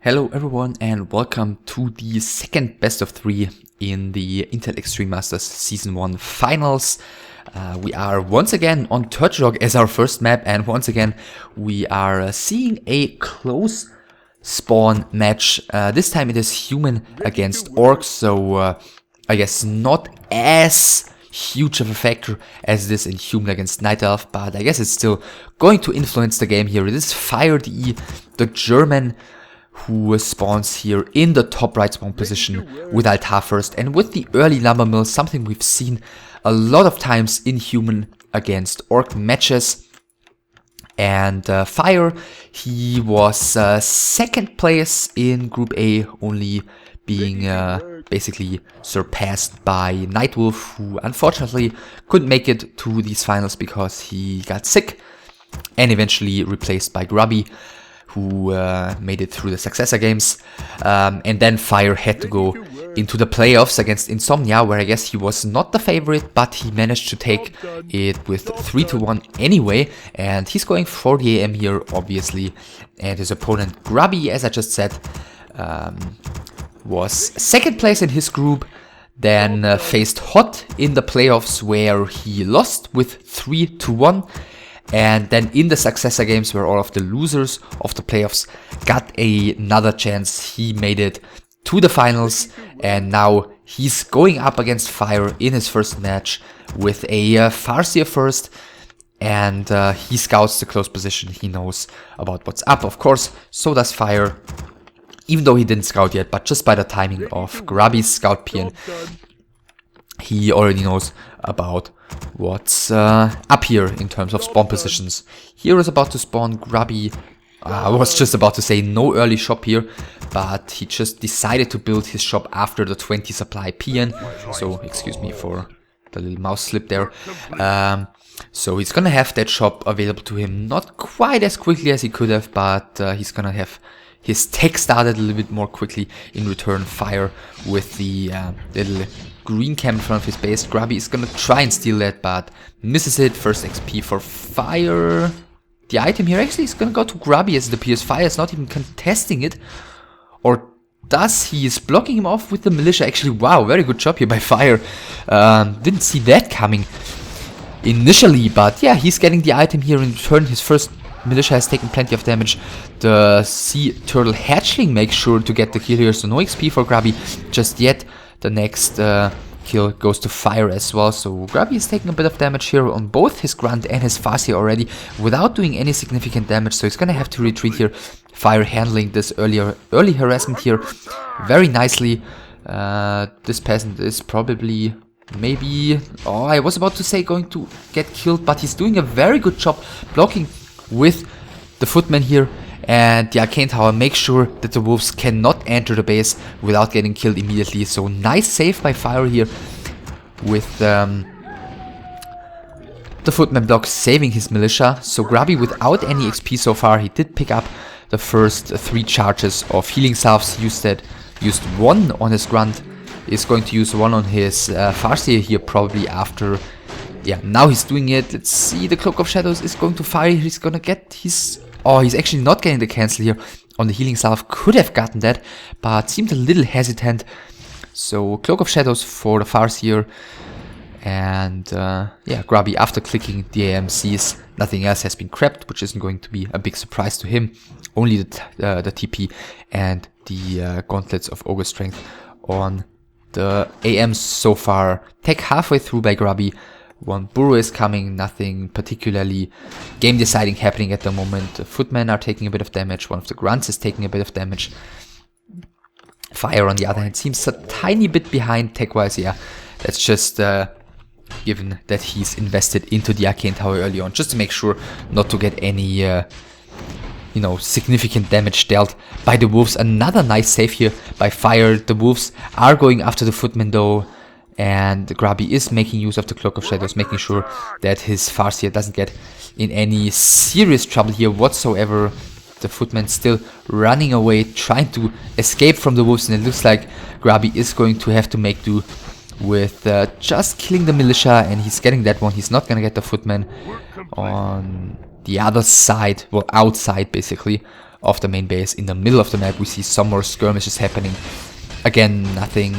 Hello everyone and welcome to the second best of 3 in the Intel Extreme Masters Season 1 finals. We are once again on Turtle as our first map, and once again we are seeing a close spawn match. This time it is human against orcs, so I guess not as huge of a factor as this in human against night elf, but I guess it's still going to influence the game here. It is Fire.de, the German, who spawns here in the top right spawn position with altar first, and with the early lumber mill, something we've seen a lot of times in human against orc matches. And Fire, he was second place in Group A, only being basically surpassed by Nightwolf, who unfortunately couldn't make it to these finals because he got sick, and eventually replaced by Grubby, who made it through the successor games. And then Fire had to go into the playoffs against Insomnia, where I guess he was not the favorite, but he managed to take it with 3-1 anyway, and he's going for the IEM here, obviously. And his opponent Grubby, as I just said, was second place in his group, then faced Hot in the playoffs, where he lost with 3-1. And then in the successor games, where all of the losers of the playoffs got another chance, he made it to the finals, and now he's going up against Fire in his first match with a Farseer first, and he scouts the close position. He knows about what's up, of course, so does Fire, even though he didn't scout yet, but just by the timing of Grubby's scout PN, he already knows about what's up here in terms of spawn positions. Here is about to spawn Grubby. I was just about to say no early shop here, but he just decided to build his shop after the 20 supply PN. So excuse me for the little mouse slip there. So he's gonna have that shop available to him, not quite as quickly as he could have, but he's gonna have his tech started a little bit more quickly. In return, Fire with the little green cam in front of his base. Grubby is gonna try and steal that, but misses it. First XP for Fire. The item here actually is gonna go to Grubby, as it appears. Fire is not even contesting it. Or does he? Is blocking him off with the militia. Actually, wow, very good job here by Fire. Didn't see that coming initially, but yeah, he's getting the item here in return. His first militia has taken plenty of damage. The sea turtle hatchling makes sure to get the kill here, so no XP for Grubby just yet. The next kill goes to Fire as well, so Grubby is taking a bit of damage here on both his Grunt and his Farseer already, without doing any significant damage, so he's gonna have to retreat here. Fire handling this early harassment here very nicely. This peasant is probably, maybe, oh, I was about to say going to get killed, but he's doing a very good job blocking with the footman here, and the arcane tower makes sure that the wolves cannot enter the base without getting killed immediately. So nice save by Fire here with the footman block saving his militia. So Grubby without any XP so far. He did pick up the first 3 charges of healing salves. He used 1 on his Grunt, is going to use 1 on his Farseer here probably after. Yeah, now he's doing it. Let's see, the Cloak of Shadows is going to Fire. He's gonna get his... Oh, he's actually not getting the cancel here on the healing salve. Could have gotten that, but seemed a little hesitant. So Cloak of Shadows for the Farseer. And yeah, Grubby, after clicking the IEM, sees nothing else has been crept, which isn't going to be a big surprise to him. Only the TP and the gauntlets of Ogre Strength on the IEM so far. Tech halfway through by Grubby. 1 burrow is coming, nothing particularly game deciding happening at the moment. The footmen are taking a bit of damage, 1 of the grunts is taking a bit of damage. Fire on the other hand seems a tiny bit behind tech wise. Yeah, that's just given that he's invested into the arcane tower early on, just to make sure not to get any you know, significant damage dealt by the wolves. Another nice save here by Fire. The wolves are going after the footmen though, and Grubby is making use of the Cloak of Shadows, making sure that his Farseer doesn't get in any serious trouble here whatsoever. The footman still running away, trying to escape from the wolves, and it looks like Grubby is going to have to make do with just killing the militia, and he's getting that one. He's not gonna get the footman on the other side, well, outside basically of the main base. In the middle of the map we see some more skirmishes happening. Again, nothing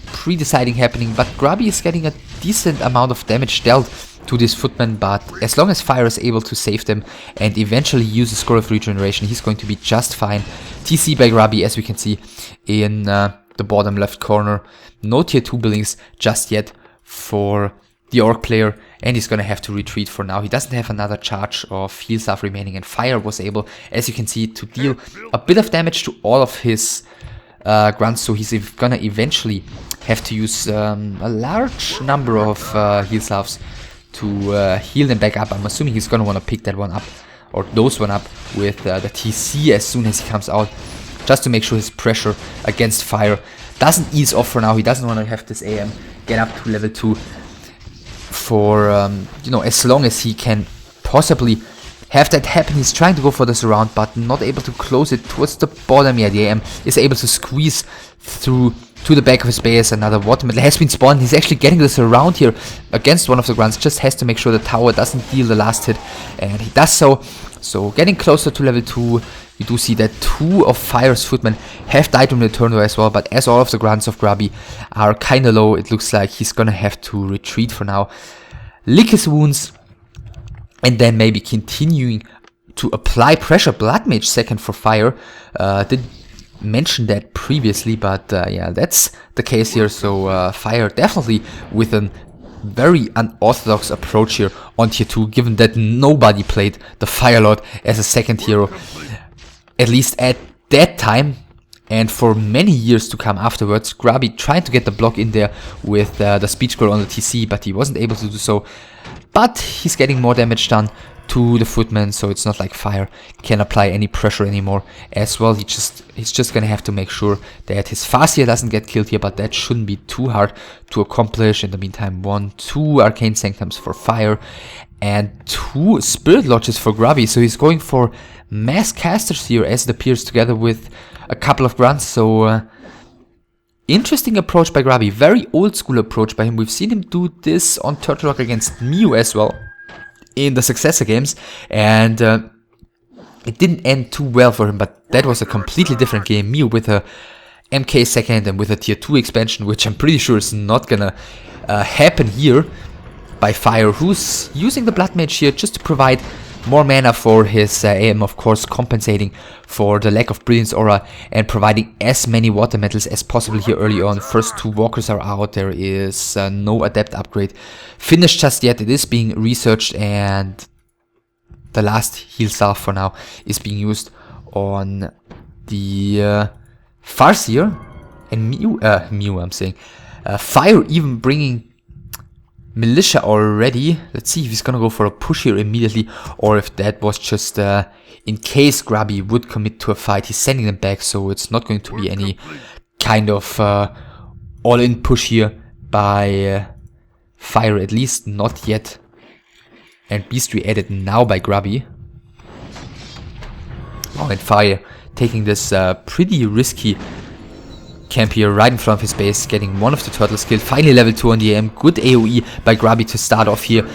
pre-deciding happening, but Grubby is getting a decent amount of damage dealt to this footman, but as long as Fire is able to save them and eventually use a score of regeneration, he's going to be just fine. TC by Grubby, as we can see in the bottom left corner. No tier 2 buildings just yet for the Orc player, and he's gonna have to retreat for now. He doesn't have another charge of heal staff remaining, and Fire was able, as you can see, to deal a bit of damage to all of his grunts, so he's gonna eventually have to use a large number of heal staffs to heal them back up. I'm assuming he's gonna want to pick that one up, or those one up, with the TC as soon as he comes out, just to make sure his pressure against Fire doesn't ease off for now. He doesn't want to have this AM get up to level 2 for, you know, as long as he can possibly have that happen. He's trying to go for the surround, but not able to close it towards the bottom. Yeah, the AM is able to squeeze through to the back of his base. Another water metal has been spawned. He's actually getting the surround here against one of the grunts. Just has to make sure the tower doesn't deal the last hit, and he does so. So getting closer to level 2. You do see that 2 of Fire's footmen have died from the tornado as well, but as all of the grunts of Grubby are kinda low, it looks like he's gonna have to retreat for now, lick his wounds, and then maybe continuing to apply pressure. Blood Mage second for Fire. Did mention that previously, but yeah, that's the case here. So Fire definitely with a very unorthodox approach here on tier 2, given that nobody played the Fire Lord as a second hero, at least at that time, and for many years to come afterwards. Grubby tried to get the block in there with the speed scroll on the TC, but he wasn't able to do so. But he's getting more damage done to the footman, so it's not like Fire can apply any pressure anymore as well. He's just gonna have to make sure that his Farseer doesn't get killed here, but that shouldn't be too hard to accomplish. In the meantime, 2 Arcane Sanctums for Fire and 2 Spirit Lodges for Grubby. So he's going for mass casters here, as it appears, together with a couple of grunts. So interesting approach by Grubby, very old school approach by him. We've seen him do this on Turtle Rock against Mew as well in the successor games, and it didn't end too well for him, but that was a completely different game. Mew with a MK second and with a tier 2 expansion, which I'm pretty sure is not gonna happen here by Fire, who's using the Blood Mage here just to provide more mana for his AM, of course, compensating for the lack of Brilliance Aura and providing as many water metals as possible here early on. First 2 walkers are out. There is no adept upgrade finished just yet. It is being researched, and the last heal staff for now is being used on the Farseer, and Mew, I'm saying. Fire even bringing Militia already. Let's see if he's gonna go for a push here immediately, or if that was just in case Grubby would commit to a fight. He's sending them back, so it's not going to be any kind of all-in push here by Fire, at least not yet. And Beastry added now by Grubby. Oh, and Fire taking this pretty risky camp here right in front of his base, getting one of the turtles killed. Finally level 2 on the AM. Good AoE by Grubby to start off here.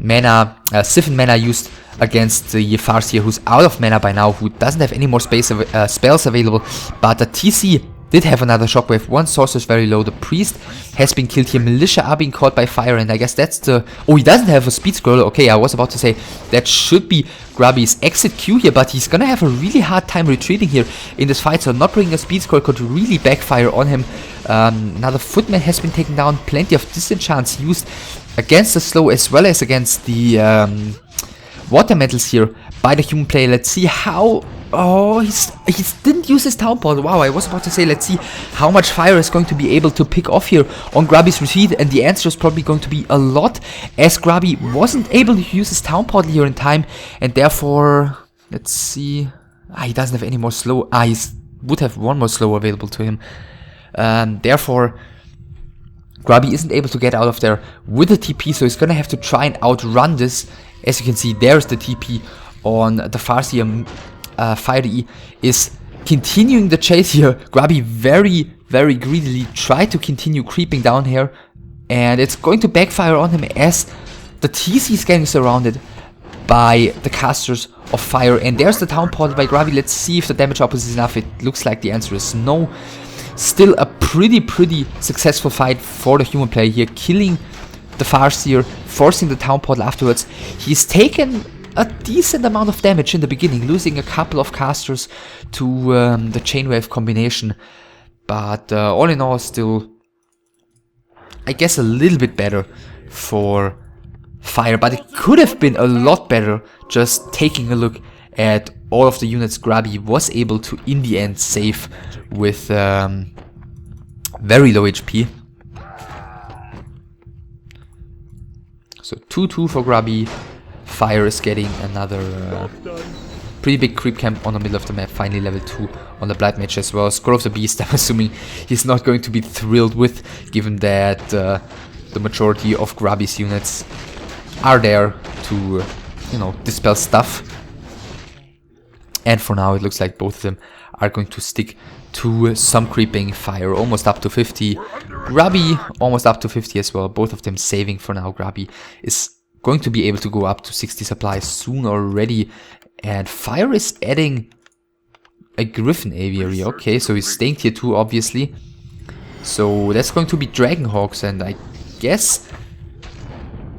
Mana, Siphon mana used against the Farseer, who's out of mana by now, who doesn't have any more spells available. But the TC did have another shockwave. 1 sorceress very low. The priest has been killed here. Militia are being caught by Fire, and I guess that's the... Oh, he doesn't have a speed scroll. Okay, I was about to say that should be Grubby's exit Q here, but he's gonna have a really hard time retreating here in this fight, so not bringing a speed scroll could really backfire on him. Another footman has been taken down. Plenty of disenchants used against the slow as well as against the water metals here by the human player. Let's see how... Oh, he didn't use his town pod. Wow, I was about to say, let's see how much Fire is going to be able to pick off here on Grubby's retreat, and the answer is probably going to be a lot, as Grubby wasn't able to use his town pod here in time, and therefore, let's see, he doesn't have any more slow. He would have 1 more slow available to him. Therefore, Grubby isn't able to get out of there with the TP, so he's gonna have to try and outrun this. As you can see, there's the TP on the Farseer. Fire DE is continuing the chase here. Grubby very, very greedily tried to continue creeping down here, and it's going to backfire on him as the TC is getting surrounded by the casters of fire. And there's the town portal by Grubby. Let's see if the damage opposite is enough. It looks like the answer is no. Still a pretty successful fight for the human player here, killing the Farseer, forcing the town portal afterwards. He's taken a decent amount of damage in the beginning, losing a couple of casters to the chainwave combination. But all in all, still, I guess, a little bit better for fire. But it could have been a lot better just taking a look at all of the units Grubby was able to, in the end, save with very low HP. So 2-2 for Grubby. Fire is getting another pretty big creep camp on the middle of the map. Finally level 2 on the Blight Mage as well. Scroll of the Beast, I'm assuming he's not going to be thrilled with, given that the majority of Grubby's units are there to, you know, dispel stuff. And for now it looks like both of them are going to stick to some creeping. Fire almost up to 50. Grubby almost up to 50 as well. Both of them saving for now. Grubby is going to be able to go up to 60 supplies soon already. And Fire is adding a Griffin Aviary. Okay, so he's staying tier 2 obviously. So that's going to be Dragonhawks, and I guess,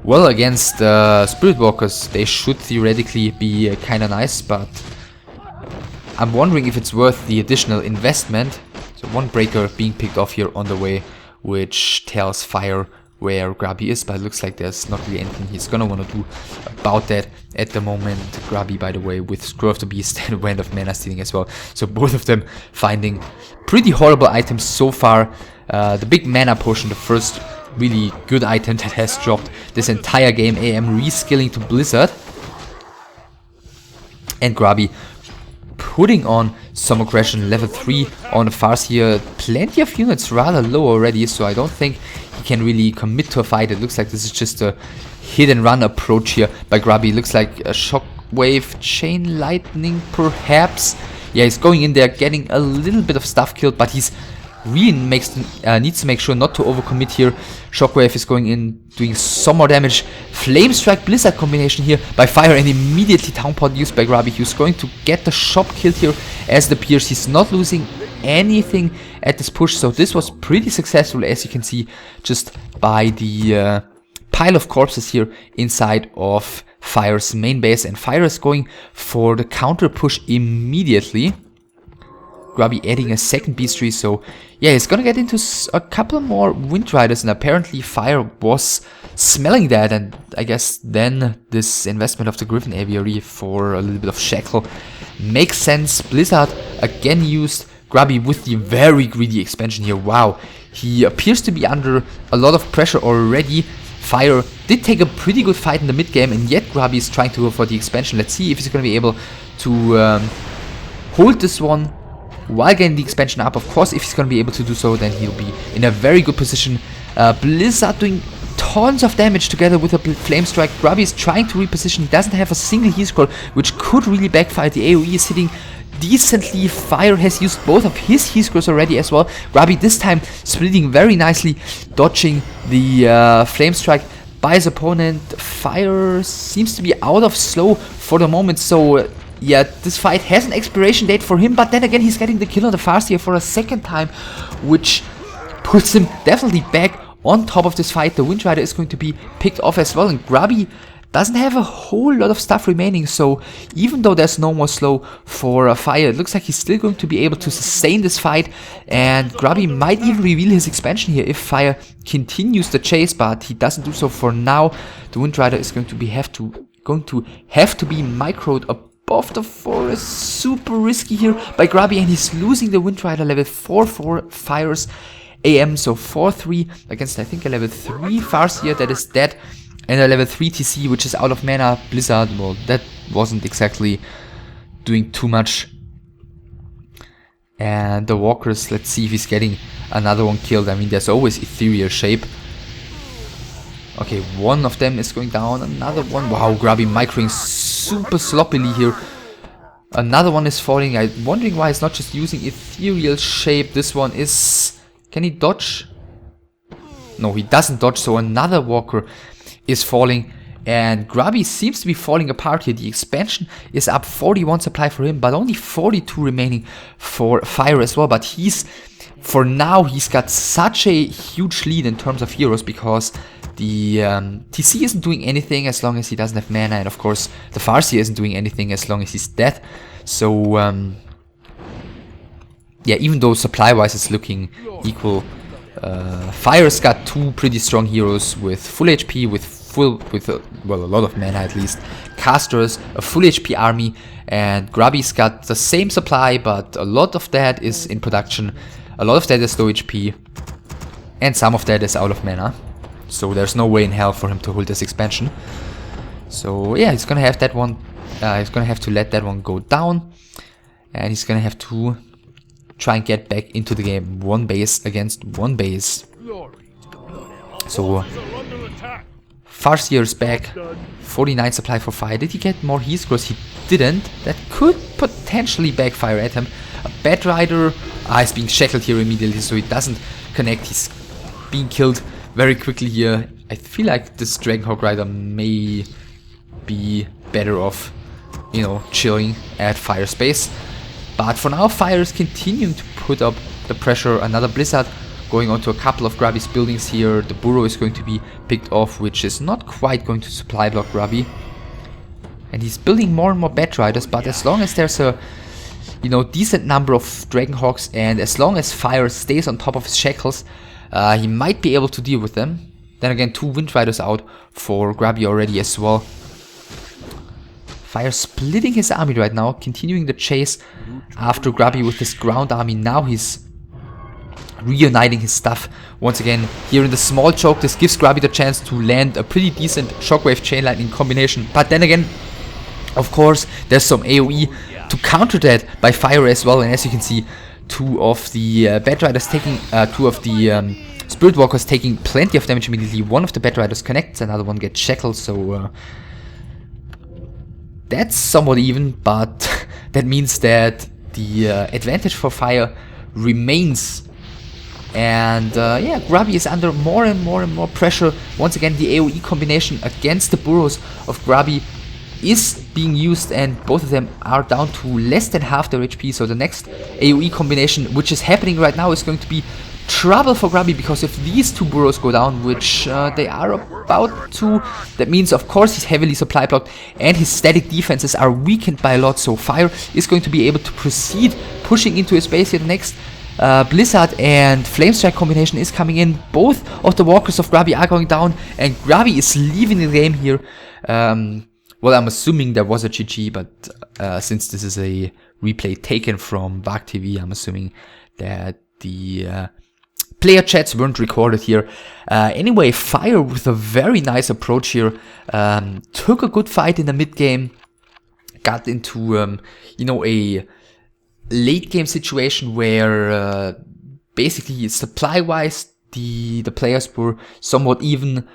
well, against Spirit Walkers they should theoretically be kinda nice, but I'm wondering if it's worth the additional investment. So one breaker being picked off here on the way, which tells Fire where Grubby is, but it looks like there's not really anything he's gonna want to do about that at the moment. Grubby, by the way, with Scroll of the Beast and Wand of Mana stealing as well. So both of them finding pretty horrible items so far. The big mana potion, the first really good item that has dropped this entire game. AM reskilling to Blizzard. And Grubby putting on some aggression, level 3 on the Farseer. Plenty of units rather low already, so I don't think he can really commit to a fight. It looks like this is just a hit and run approach here by Grubby. Looks like a shockwave, chain lightning perhaps. Yeah, he's going in there, getting a little bit of stuff killed, but he's really needs to make sure not to overcommit here. Shockwave is going in, doing some more damage. Flame Strike Blizzard combination here by Fire, and immediately Town Portal used by Grubby. He's going to get the shop killed here as it appears. He's not losing anything at this push, so this was pretty successful, as you can see, just by the pile of corpses here inside of Fire's main base. And Fire is going for the counter push immediately. Grubby adding a second beast tree, so yeah, he's gonna get into a couple more Wind Riders, and apparently Fire was smelling that, and I guess then this investment of the Griffin Aviary for a little bit of Shackle makes sense. Blizzard again used. Grubby with the very greedy expansion here. Wow, he appears to be under a lot of pressure already. Fire did take a pretty good fight in the mid game, and yet Grubby is trying to go for the expansion. Let's see if he's gonna be able to hold this one while getting the expansion up. Of course, if he's going to be able to do so, then he'll be in a very good position. Blizzard doing tons of damage together with a Flame Strike. Grubby is trying to reposition. He doesn't have a single heal scroll, which could really backfire. The AoE is hitting decently. Fire has used both of his heal scrolls already as well. Grubby this time splitting very nicely, dodging the Flame Strike by his opponent. Fire seems to be out of slow for the moment, so yeah, this fight has an expiration date for him, but then again he's getting the kill on the Farseer for a second time, which puts him definitely back on top of this fight. The Wind Rider is going to be picked off as well, and Grubby doesn't have a whole lot of stuff remaining, so even though there's no more slow for Fire, it looks like he's still going to be able to sustain this fight, and Grubby might even reveal his expansion here if Fire continues the chase, but he doesn't do so for now. The Wind Rider is going to have to be microed above the forest. Super risky here by Grubby, and he's losing the Wind Rider level 4 for Fire's AM, so 4-3 against I think a level 3 Farseer that is dead, and a level 3 TC which is out of mana. Blizzard, well, that wasn't exactly doing too much. And the walkers, let's see if he's getting another one killed. I mean, there's always ethereal shape. Okay, one of them is going down, another one. Wow, Grubby microing super sloppily here. Another one is falling. I'm wondering why he's not just using ethereal shape. This one is... Can he dodge? No, he doesn't dodge, so another walker is falling. And Grubby seems to be falling apart here. The expansion is up 41 supply for him, but only 42 remaining for Fire as well. But for now, he's got such a huge lead in terms of heroes, because the TC isn't doing anything as long as he doesn't have mana, and of course the Farseer isn't doing anything as long as he's dead. So yeah, even though supply-wise it's looking equal, Fire's got two pretty strong heroes with full HP, well, a lot of mana at least. Casters, a full HP army, and Grubby's got the same supply, but a lot of that is in production, a lot of that is low HP, and some of that is out of mana. So there's no way in hell for him to hold this expansion. So yeah, he's gonna have that one. He's gonna have to let that one go down, and he's gonna have to try and get back into the game. One base against one base. So Farseer's back. 49 supply for Fire. Did he get more heat scrolls? He didn't. That could potentially backfire at him. A Bat Rider is being shackled here immediately, so he doesn't connect. He's being killed very quickly here. I feel like this Dragonhawk Rider may be better off, you know, chilling at Fire space. But for now, Fire is continuing to put up the pressure. Another Blizzard going onto a couple of Grubby's buildings here. The Burrow is going to be picked off, which is not quite going to supply block Grubby. And he's building more and more Bat Riders, but as long as there's a, you know, decent number of Dragonhawks, and as long as Fire stays on top of his shackles, he might be able to deal with them. Then again, two Wind Riders out for Grubby already as well. Fire splitting his army right now, continuing the chase after Grubby with his ground army. Now he's reuniting his stuff once again here in the small choke. This gives Grubby the chance to land a pretty decent Shockwave Chain Lightning combination. But then again, of course, there's some AoE to counter that by Fire as well. And as you can see, two of the Bat Riders taking, two of the Spirit Walkers taking plenty of damage immediately. One of the Bat Riders connects, another one gets shackled, so that's somewhat even, but that means that the advantage for Fire remains. And yeah, Grubby is under more and more pressure. Once again, the AoE combination against the Burrows of Grubby is being used, and both of them are down to less than half their HP. So the next AoE combination, which is happening right now, is going to be trouble for Grubby, because if these two Burrows go down, which they are about to, that means of course he's heavily supply blocked and his static defenses are weakened by a lot. So Fire is going to be able to proceed pushing into his base here. The next Blizzard and Flamestrike combination is coming in. Both of the walkers of Grubby are going down, and Grubby is leaving the game here. Well, I'm assuming there was a GG, but since this is a replay taken from VAG TV, I'm assuming that the player chats weren't recorded here. Anyway, Fire with a very nice approach here. Took a good fight in the mid game. Got into, you know, a late game situation where basically supply-wise the players were somewhat even,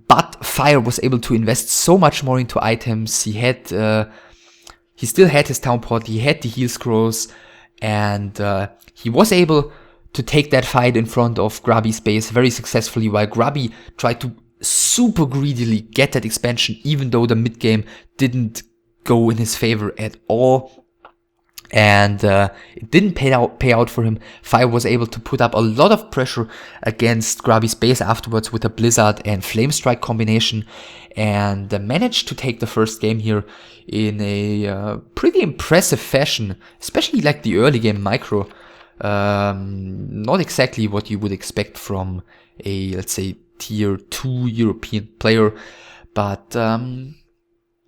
but Fire was able to invest so much more into items. He had, he still had his town pot, he had the heal scrolls, and he was able to take that fight in front of Grubby's base very successfully, while Grubby tried to super greedily get that expansion, even though the mid game didn't go in his favor at all. And it didn't pay out for him. Fire was able to put up a lot of pressure against Grubby's base afterwards with a Blizzard and Flamestrike combination, and managed to take the first game here in a pretty impressive fashion, especially like the early game micro. Not exactly what you would expect from a, let's say, tier 2 European player, but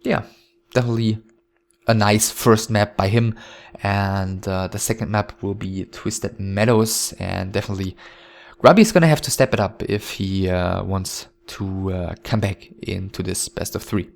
yeah, definitely a nice first map by him. And the second map will be Twisted Meadows, and definitely Grubby is gonna have to step it up if he wants to come back into this best of 3.